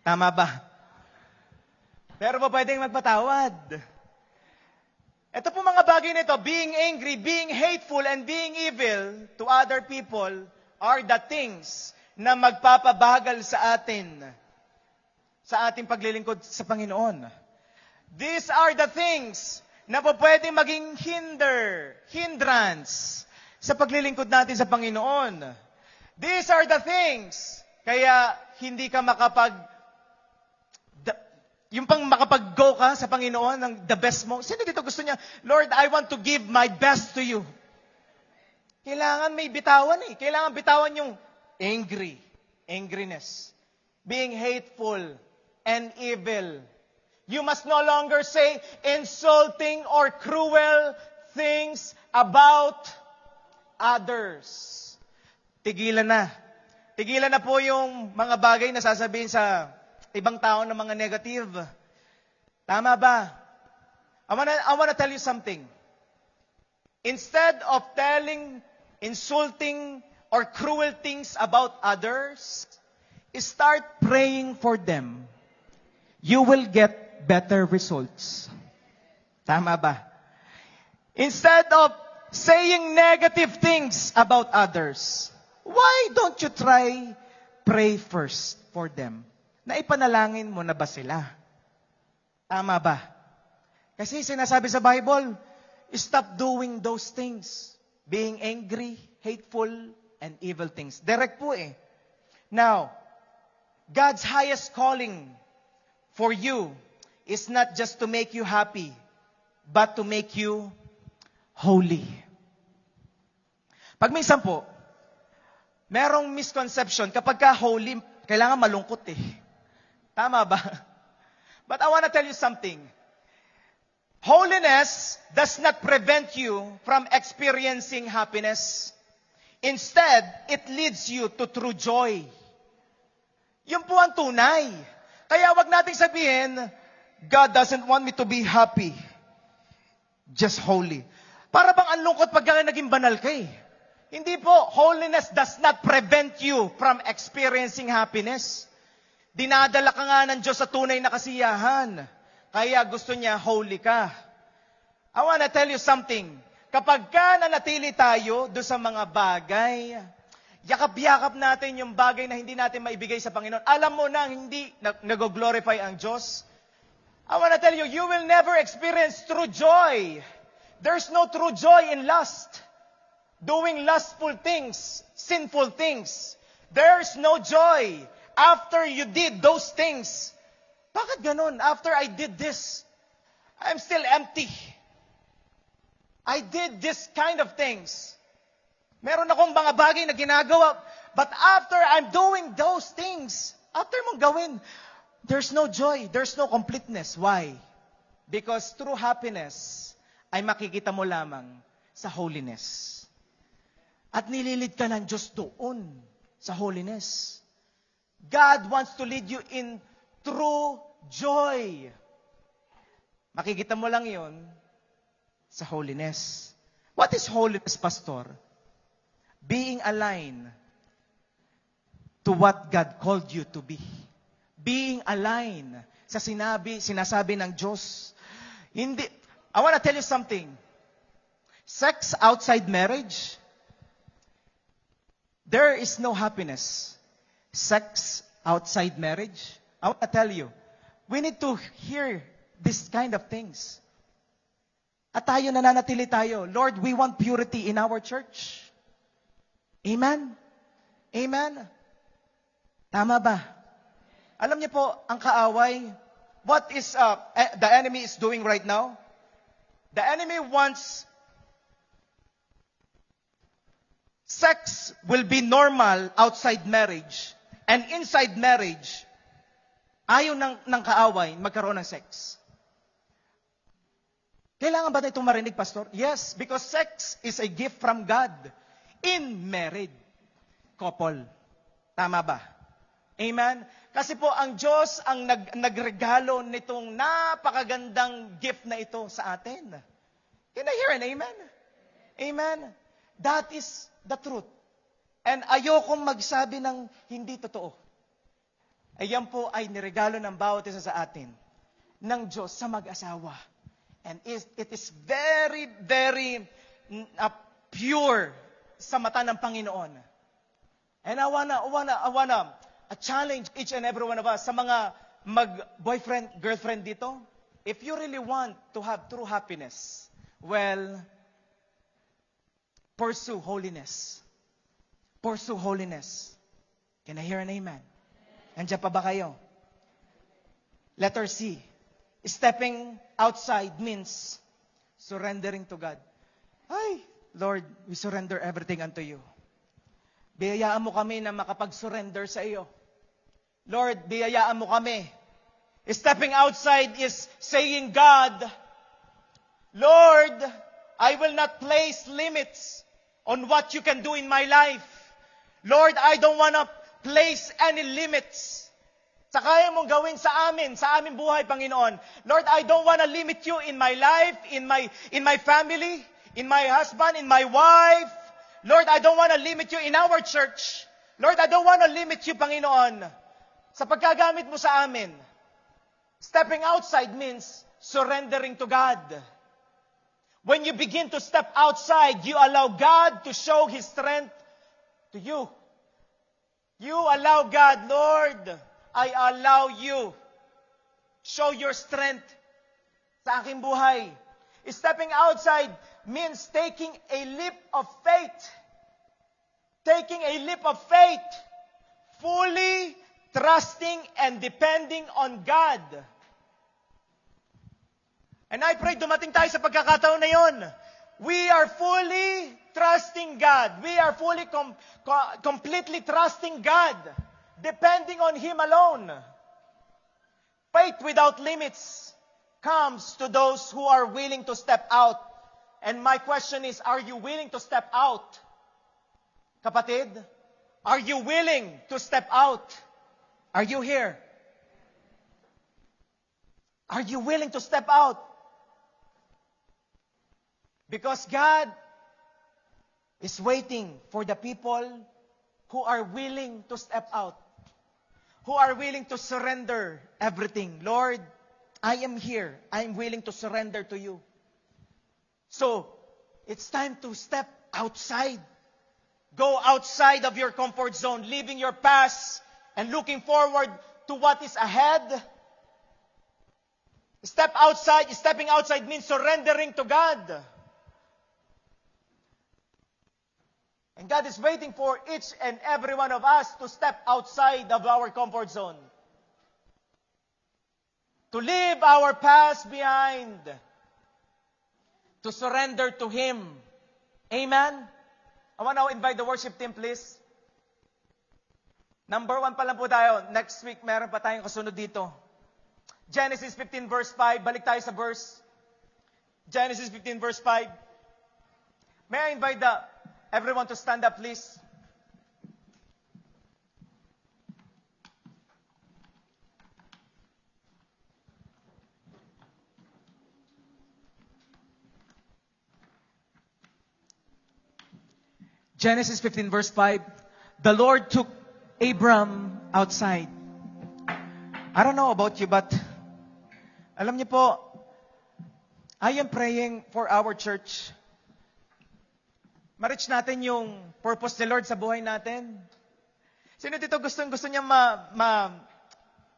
[SPEAKER 1] Tama ba? Pero po pwedeng magpatawad. Ito po mga bagay nito, being angry, being hateful, and being evil to other people are the things na magpapabagal sa atin, sa ating paglilingkod sa Panginoon. These are the things na po pwedeng maging hindrance sa paglilingkod natin sa Panginoon. These are the things. Kaya hindi ka yung pang makapag-go ka sa Panginoon ng the best mo. Sino dito gusto niya, Lord, I want to give my best to you. Kailangan may bitawan eh. Kailangan bitawan yung angriness, being hateful and evil. You must no longer say insulting or cruel things about others. Tigilan na. Tigilan na po yung mga bagay na sasabihin sa ibang tao ng mga negative. Tama ba? I wanna tell you something. Instead of telling insulting or cruel things about others, start praying for them. You will get better results. Tama ba? Instead of saying negative things about others, why don't you pray first for them? Naipanalangin mo na ba sila? Tama ba? Kasi sinasabi sa Bible, stop doing those things. Being angry, hateful, and evil things. Direct po eh. Now, God's highest calling for you is not just to make you happy, but to make you holy. Pag minsan po, merong misconception, kapag ka holy, kailangan malungkot eh. Tama ba? But I want to tell you something. Holiness does not prevent you from experiencing happiness. Instead, it leads you to true joy. Yun po ang tunay. Kaya wag nating sabihin, God doesn't want me to be happy. Just holy. Para bang ang lungkot pag naging banal ka eh. Hindi po, holiness does not prevent you from experiencing happiness. Dinadala ka nga ng Diyos sa tunay na kasiyahan. Kaya gusto niya, holy ka. I wanna tell you something. Kapag ka nanatili tayo doon sa mga bagay, yakap-yakap natin yung bagay na hindi natin maibigay sa Panginoon. Alam mo na hindi nag-glorify ang Diyos. I wanna tell you, you will never experience true joy. There's no true joy in lust. Doing lustful things, sinful things. There's no joy. After you did those things, bakit ganun? After I did this, I'm still empty. I did this kind of things. Meron akong mga bagay na ginagawa, but after I'm doing those things, after mong gawin, there's no joy, there's no completeness. Why? Because true happiness ay makikita mo lamang sa holiness. At nililid ka ng Diyos doon sa holiness. God wants to lead you in true joy. Makikita mo lang yon sa holiness. What is holiness, Pastor? Being aligned to what God called you to be. Being aligned sa sinasabi ng Diyos. Hindi, I want to tell you something. Sex outside marriage, there is no happiness. Sex outside marriage, I want to tell you, we need to hear this kind of things. At tayo nananatili tayo, Lord, we want purity in our church. Amen? Amen? Tama ba? Alam niyo po, ang kaaway, what is the enemy is doing right now? The enemy wants sex will be normal outside marriage. And inside marriage, ayaw ng kaaway magkaroon ng sex. Kailangan ba na itong marinig, Pastor? Yes, because sex is a gift from God in married couple. Tama ba? Amen? Kasi po ang Diyos ang nagregalo nitong napakagandang gift na ito sa atin. Can I hear an amen? Amen? That is the truth. And ayokong magsabi ng hindi totoo. Ayan po ay niregalo ng bawat isa sa atin ng Diyos sa mag-asawa. And it is very, very pure sa mata ng Panginoon. And I wanna challenge each and every one of us sa mga mag-boyfriend, girlfriend dito. If you really want to have true happiness, well, pursue holiness. Pursue holiness. Can I hear an amen? Nandiyan pa ba kayo? Letter C. Stepping outside means surrendering to God. Ay, Lord, we surrender everything unto you. Biyayaan mo kami na makapag-surrender sa iyo. Lord, biyayaan mo kami. Stepping outside is saying, God, Lord, I will not place limits on what you can do in my life. Lord, I don't want to place any limits sa kaya mong gawin sa aming buhay, Panginoon. Lord, I don't want to limit you in my life, in my family, in my husband, in my wife. Lord, I don't want to limit you in our church. Lord, I don't want to limit you, Panginoon, sa pagkagamit mo sa amin. Stepping outside means surrendering to God. When you begin to step outside, you allow God to show His strength to you. You allow God, Lord, I allow you. Show your strength sa aking buhay. Stepping outside means taking a leap of faith. Taking a leap of faith. Fully trusting and depending on God. And I pray dumating tayo sa pagkakataon na yon. We are fully trusting God. We are fully completely trusting God. Depending on Him alone. Faith without limits comes to those who are willing to step out. And my question is, are you willing to step out? Kapatid, are you willing to step out? Are you here? Are you willing to step out? Because God is waiting for the people who are willing to step out. Who are willing to surrender everything. Lord, I am here. I am willing to surrender to you. So, it's time to step outside. Go outside of your comfort zone, leaving your past and looking forward to what is ahead. Stepping outside means surrendering to God. And God is waiting for each and every one of us to step outside of our comfort zone. To leave our past behind. To surrender to Him. Amen? I want to invite the worship team, please. Number 1 pa lang po tayo. Next week, meron pa tayong kasunod dito. Genesis 15 verse 5. Balik tayo sa verse. Genesis 15 verse 5. May I invite everyone to stand up, please. Genesis 15 verse 5. The Lord took Abram outside. I don't know about you, but alam niyo po, I am praying for our church. Ma-reach natin yung purpose ni Lord sa buhay natin. Sino dito gusto niya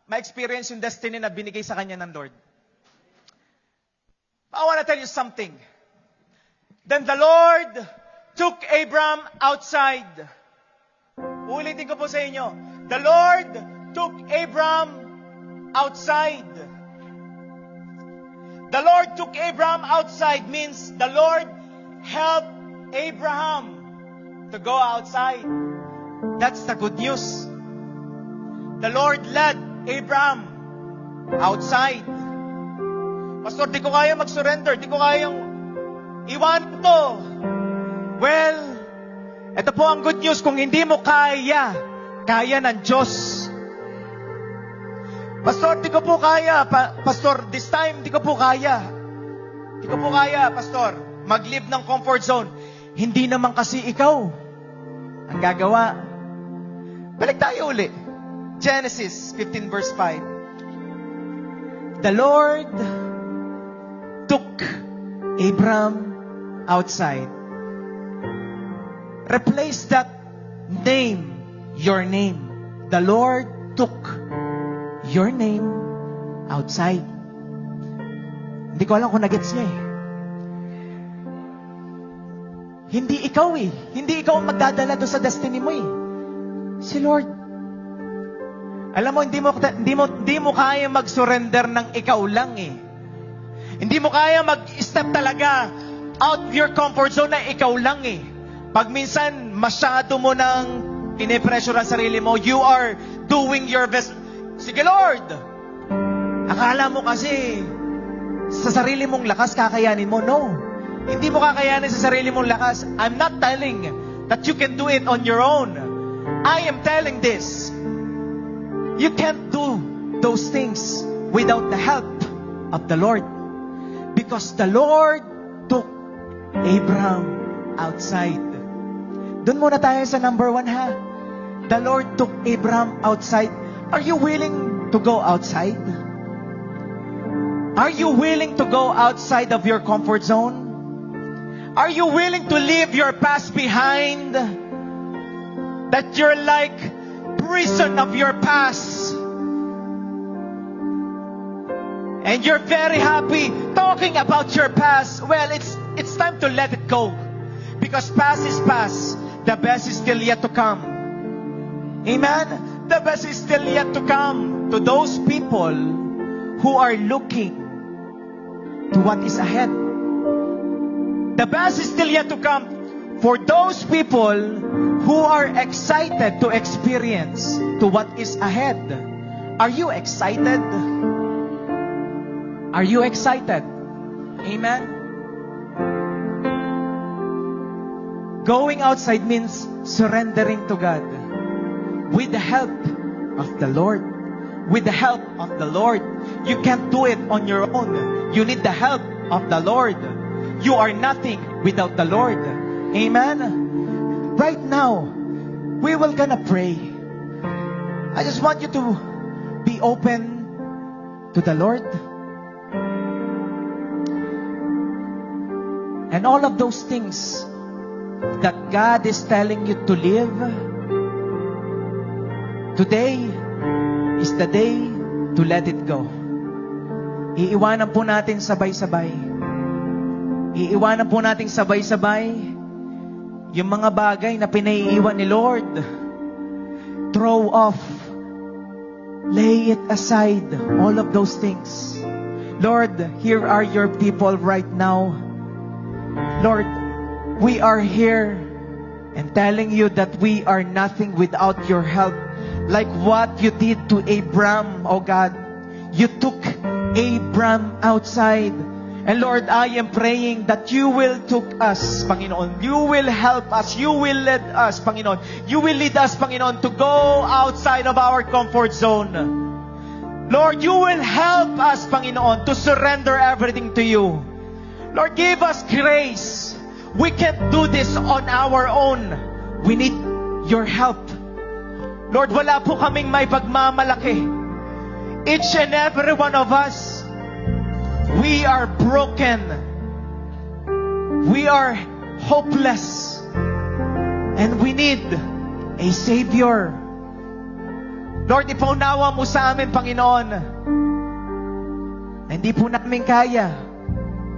[SPEAKER 1] ma-experience yung destiny na binigay sa kanya ng Lord? I want to tell you something. Then the Lord took Abram outside. Ulitin ko po sa inyo. The Lord took Abram outside. The Lord took Abram outside means the Lord helped Abraham to go outside. That's the good news. The Lord led Abraham outside. Pastor, di ko kaya mag-surrender. Di ko kayang iwan to. Well, ito po ang good news. Kung hindi mo kaya, kaya ng Diyos. Pastor, di ko po kaya. Pastor, this time, di ko po kaya. Di ko po kaya, Pastor, mag-live ng comfort zone. Hindi naman kasi ikaw ang gagawa. Balik tayo uli. Genesis 15 verse 5. The Lord took Abram outside. Replace that name, your name. The Lord took your name outside. Hindi ko alam kung nagets niya eh.
[SPEAKER 2] Hindi ikaw eh. Hindi ikaw ang magdadala doon sa destiny mo eh. Si Lord. Alam mo, hindi mo kaya mag-surrender ng ikaw lang eh. Hindi mo kaya mag-step talaga out of your comfort zone na ikaw lang eh. Pag minsan, masyado mo nang pinipressure ang sarili mo, you are doing your best. Sige Lord! Akala mo kasi sa sarili mong lakas kakayanin mo. No. Hindi mo kakayanin sa sarili mong lakas. I'm not telling that you can do it on your own. I am telling this. You can't do those things without the help of the Lord. Because the Lord took Abraham outside. Doon muna tayo sa number 1 ha. The Lord took Abraham outside. Are you willing to go outside? Are you willing to go outside of your comfort zone? Are you willing to leave your past behind? That you're like prison of your past. And you're very happy talking about your past. Well, it's time to let it go. Because past is past. The best is still yet to come. Amen? The best is still yet to come to those people who are looking to what is ahead. The best is still yet to come for those people who are excited to experience to what is ahead. Are you excited? Are you excited? Amen? Going outside means surrendering to God with the help of the Lord. With the help of the Lord. You can't do it on your own. You need the help of the Lord. You are nothing without the Lord. Amen? Right now, we will gonna pray. I just want you to be open to the Lord. And all of those things that God is telling you to live, today is the day to let it go. Iiwanan po natin sabay-sabay. Iiwanan po natin sabay-sabay yung mga bagay na pinaiiwan ni Lord. Throw off. Lay it aside. All of those things. Lord, here are your people right now. Lord, we are here and telling you that we are nothing without your help. Like what you did to Abraham, oh God. You took Abraham outside. And Lord, I am praying that you will take us, Panginoon. You will help us. You will lead us, Panginoon. You will lead us, Panginoon, to go outside of our comfort zone. Lord, you will help us, Panginoon, to surrender everything to you. Lord, give us grace. We can't do this on our own. We need your help. Lord, wala po kaming may pagmamalaki. Each and every one of us, we are broken. We are hopeless. And we need a Savior. Lord, ipaunawa mo sa amin, Panginoon, na hindi po namin kaya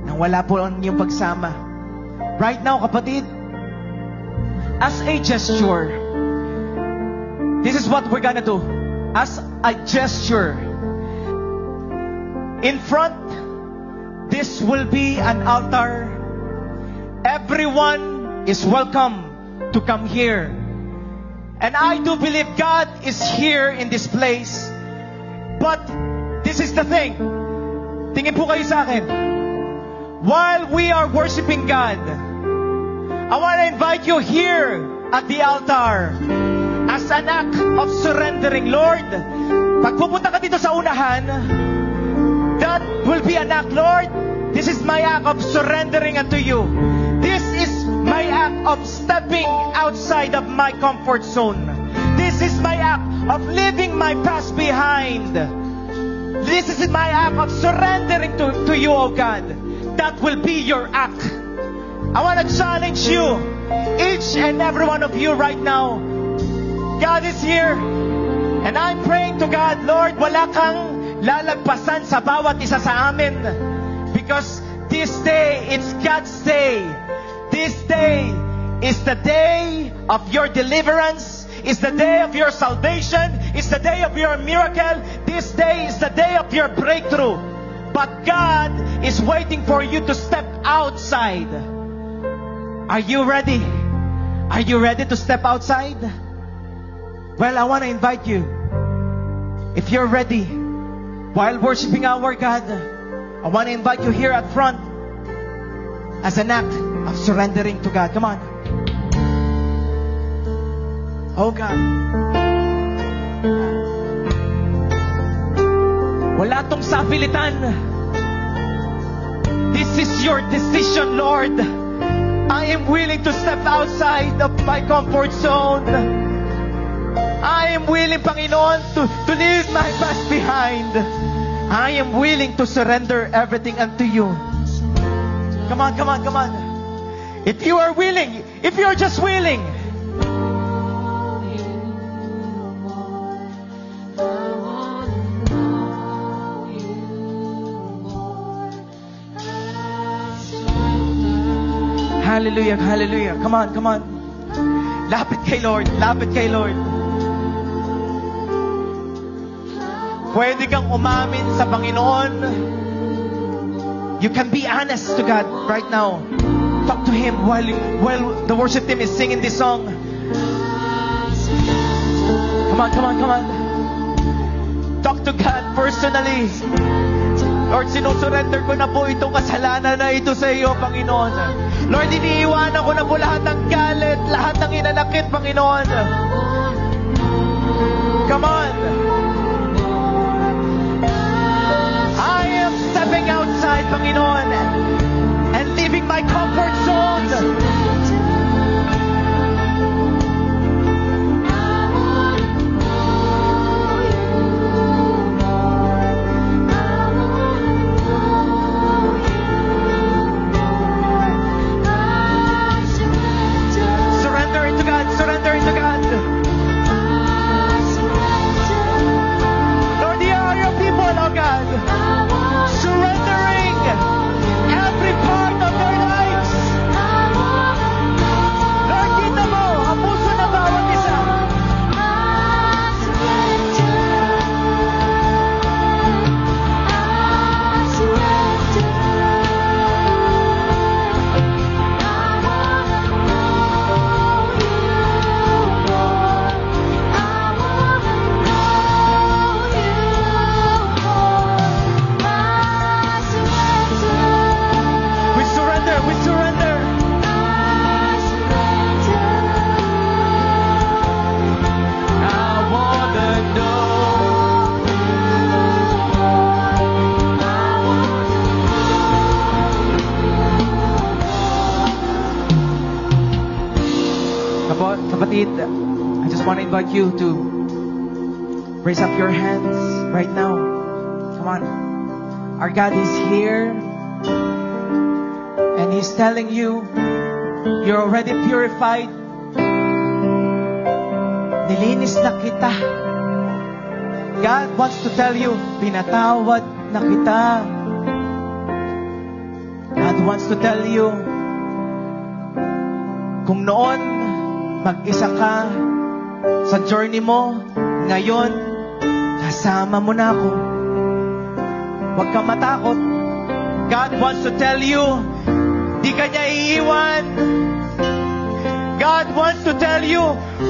[SPEAKER 2] nang wala po ang iyong pagsama. Right now, kapatid, as a gesture, this is what we're gonna do. As a gesture, in front, this will be an altar. Everyone is welcome to come here. And I do believe God is here in this place. But this is the thing. Tingin po kayo sa akin. While we are worshiping God, I want to invite you here at the altar as an act of surrendering. Lord, pag pupunta ka dito sa unahan, that will be an act. Lord, this is my act of surrendering unto you. This is my act of stepping outside of my comfort zone. This is my act of leaving my past behind. This is my act of surrendering to you, oh God. That will be your act. I want to challenge you, each and every one of you right now. God is here. And I'm praying to God, Lord, wala kang lalagpasan sa bawat isa sa amin. Because this day, it's God's day. This day is the day of your deliverance, is the day of your salvation, is the day of your miracle. This day is the day of your breakthrough. But God is waiting for you to step outside. Are you ready? Are you ready to step outside? Well, I want to invite you. If you're ready, while worshiping our God, I want to invite you here at front as an act of surrendering to God. Come on. Oh God. Wala tong sapilitan. This is your decision, Lord. I am willing to step outside of my comfort zone. I am willing, Panginoon, to leave my past behind. I am willing to surrender everything unto you. Come on, come on, come on. If you are willing, if you are just willing, hallelujah, hallelujah. Come on, come on. Lapit kay Lord, lapit kay Lord. Pwede kang umamin sa Panginoon. You can be honest to God right now. Talk to Him while the worship team is singing this song. Come on, come on, come on. Talk to God personally. Lord, sinusurrender ko na po itong kasalanan na ito sa iyo, Panginoon. Lord, iniiwanan ko na po lahat ng galit, lahat ng inanakit, Panginoon. Come on. I am stepping outside, Panginoon, and leaving my comfort zone. I just want to invite you to raise up your hands right now. Come on. Our God is here, and He's telling you, you're already purified. Nilinis na kita. God wants to tell you, pinatawad na kita. God wants to tell you, kung noon mag-isa ka sa journey mo, ngayon, kasama mo na ako. Huwag kang matakot. God wants to tell you, di ka niya iiwan. God wants to tell you,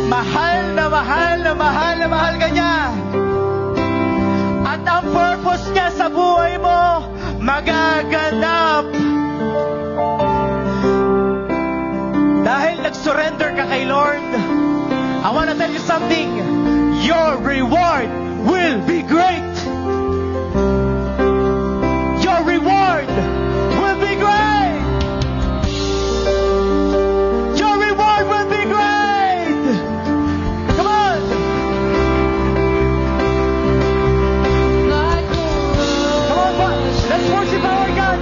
[SPEAKER 2] mahal na mahal na mahal na mahal ka niya. At ang purpose niya sa buhay mo, magaganap. Dahil nag-surrender ka kay Lord, I want to tell you something. Your reward will be great. Your reward will be great. Your reward will be great. Come on. Come on, let's worship our God.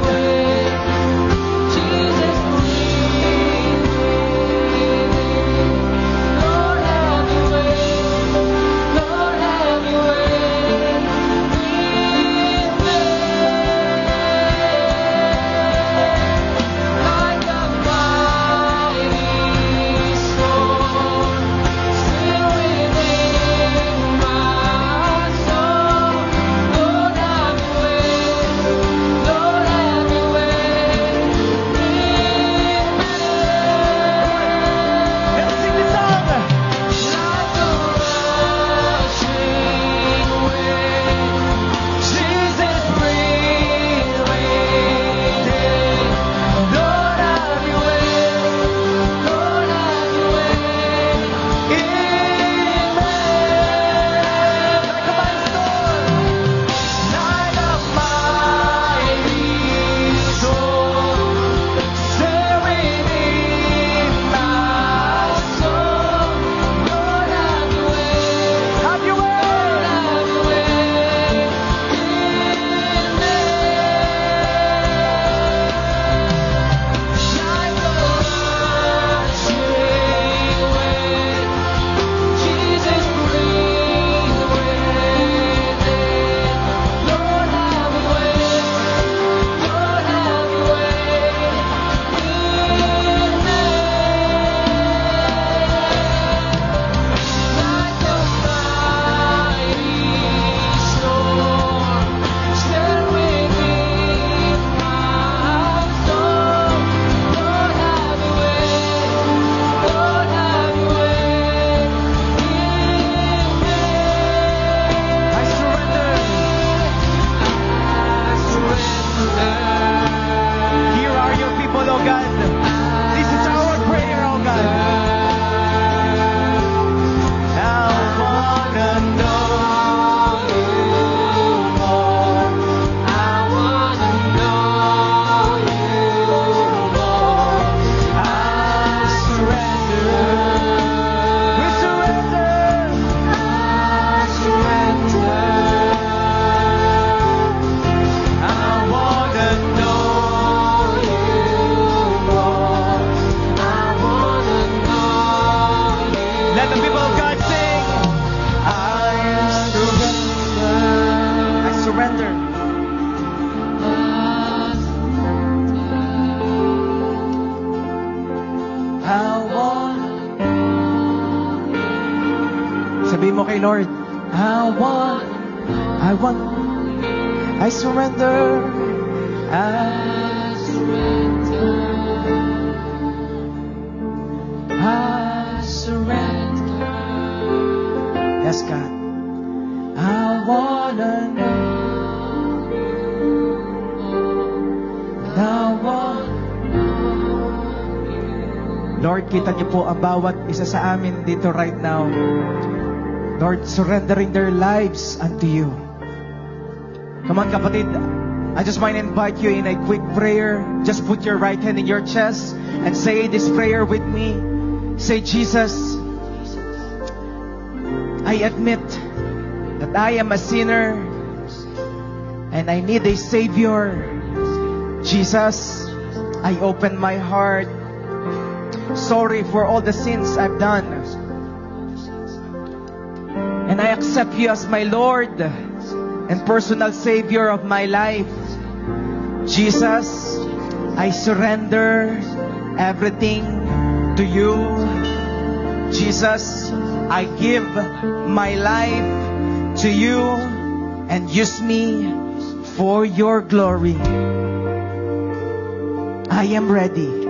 [SPEAKER 2] mo kay Lord. I surrender. I surrender. Yes, God. I wanna know. Lord, kita niyo po ang bawat isa sa amin dito right now. Lord, surrendering their lives unto you. Come on, kapatid. I just want to invite you in a quick prayer. Just put your right hand in your chest and say this prayer with me. Say, Jesus, I admit that I am a sinner and I need a Savior. Jesus, I open my heart. Sorry for all the sins I've done. And I accept you as my Lord and personal Savior of my life. Jesus, I surrender everything to you. Jesus, I give my life to you and use me for your glory. I am ready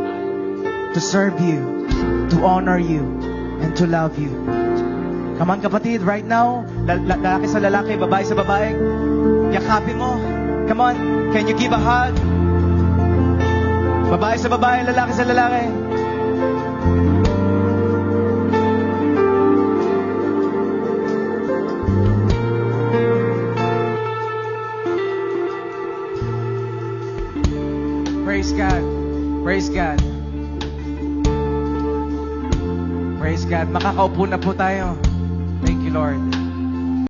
[SPEAKER 2] to serve you, to honor you, and to love you. Come on, kapatid, right now, lalaki sa lalaki, babae sa babae, yakapin mo. Come on, can you give a hug? Babae sa babae, lalaki sa lalaki. Praise God. Praise God. Praise God. Makakaupo na po tayo. Thank you, Lord.